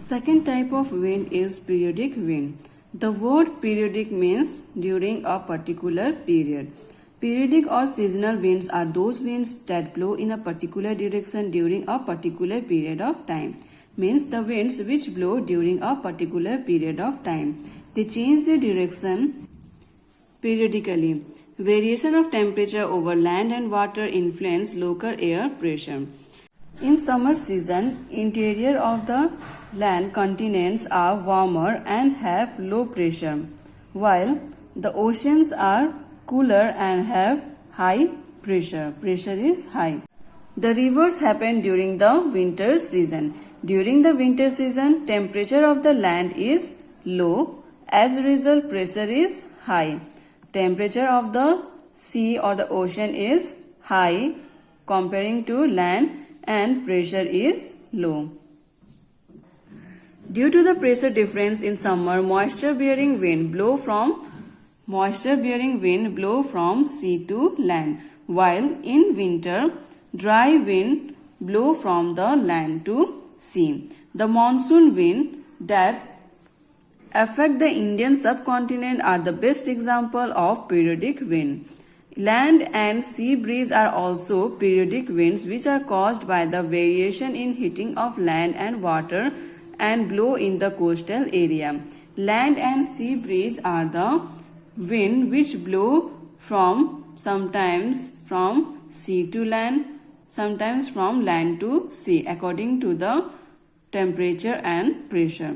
Second type of wind is periodic wind. The word periodic means during a particular period. Periodic or seasonal winds are those winds that blow in a particular direction during a particular period of time. Means the winds which blow during a particular period of time. They change their direction periodically. Variation of temperature over land and water influence local air pressure. In summer season, interior of the land continents are warmer and have low pressure, while the oceans are cooler and have high pressure. Pressure is high. The rivers happen during the winter season. During the winter season, temperature of the land is low. As a result, pressure is high. Temperature of the sea or the ocean is high comparing to land, and pressure is low. Due to the pressure difference in summer, moisture-bearing wind blow from sea to land, while in winter, dry wind blow from the land to sea. The monsoon wind that affect the Indian subcontinent are the best example of periodic wind. Land and sea breeze are also periodic winds which are caused by the variation in heating of land and water and blow in the coastal area. Land and sea breeze are the wind which blow sometimes from sea to land, sometimes from land to sea according to the temperature and pressure.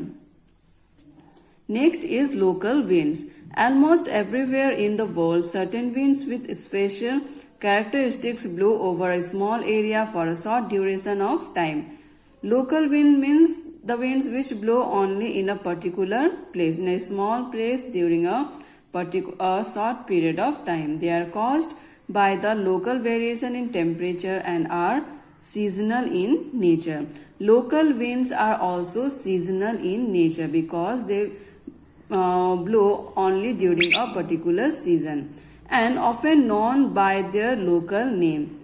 Next is local winds. Almost everywhere in the world, certain winds with special characteristics blow over a small area for a short duration of time. Local wind means the winds which blow only in a particular place, in a small place during a short period of time. They are caused by the local variation in temperature and are seasonal in nature. Local winds are also seasonal in nature because they blow only during a particular season and often known by their local name.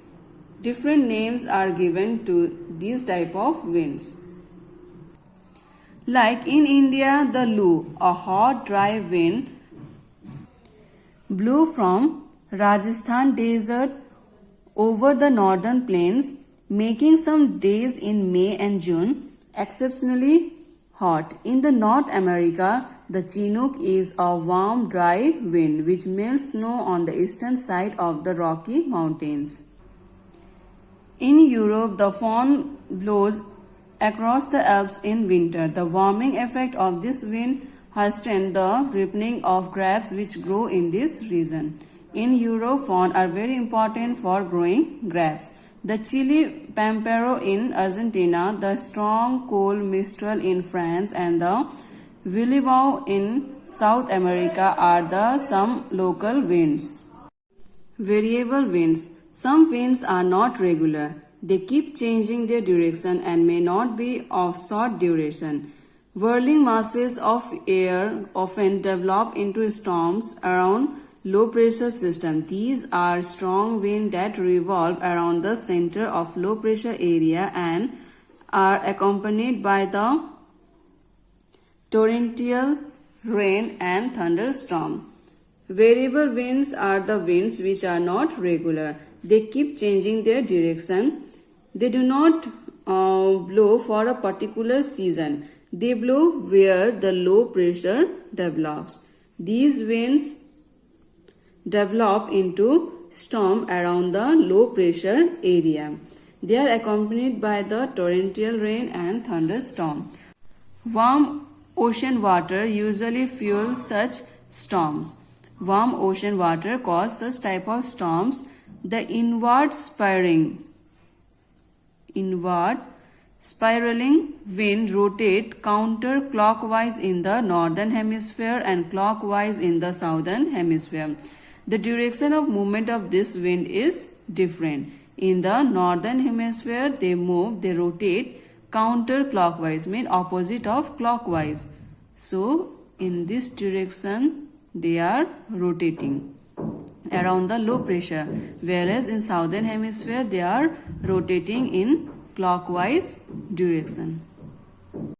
Different names are given to these type of winds. Like in India, the Loo, a hot dry wind, blew from Rajasthan desert over the northern plains, making some days in May and June exceptionally hot. In the North America, the Chinook is a warm, dry wind which melts snow on the eastern side of the Rocky Mountains. In Europe, the Föhn blows across the Alps in winter. The warming effect of this wind hastens the ripening of grapes which grow in this region. In Europe, Föhn are very important for growing grapes. The Chili Pampero in Argentina, the strong cold Mistral in France, and the Villivao in South America are some local winds. Variable winds. Some winds are not regular. They keep changing their direction and may not be of short duration. Whirling masses of air often develop into storms around low pressure system. These are strong winds that revolve around the center of low pressure area and are accompanied by the torrential rain and thunderstorm. Variable winds are the winds which are not regular. They keep changing their direction. They do not blow for a particular season. They blow where the low pressure develops. These winds develop into storm around the low pressure area. They are accompanied by the torrential rain and thunderstorm. Warm ocean water usually fuels such storms. Warm ocean water cause such type of storms. The inward spiraling wind rotate counterclockwise in the northern hemisphere and clockwise in the southern hemisphere. The direction of movement of this wind is different. In the northern hemisphere, they rotate counterclockwise, mean opposite of clockwise. So, in this direction, they are rotating around the low pressure, whereas in southern hemisphere, they are rotating in clockwise direction.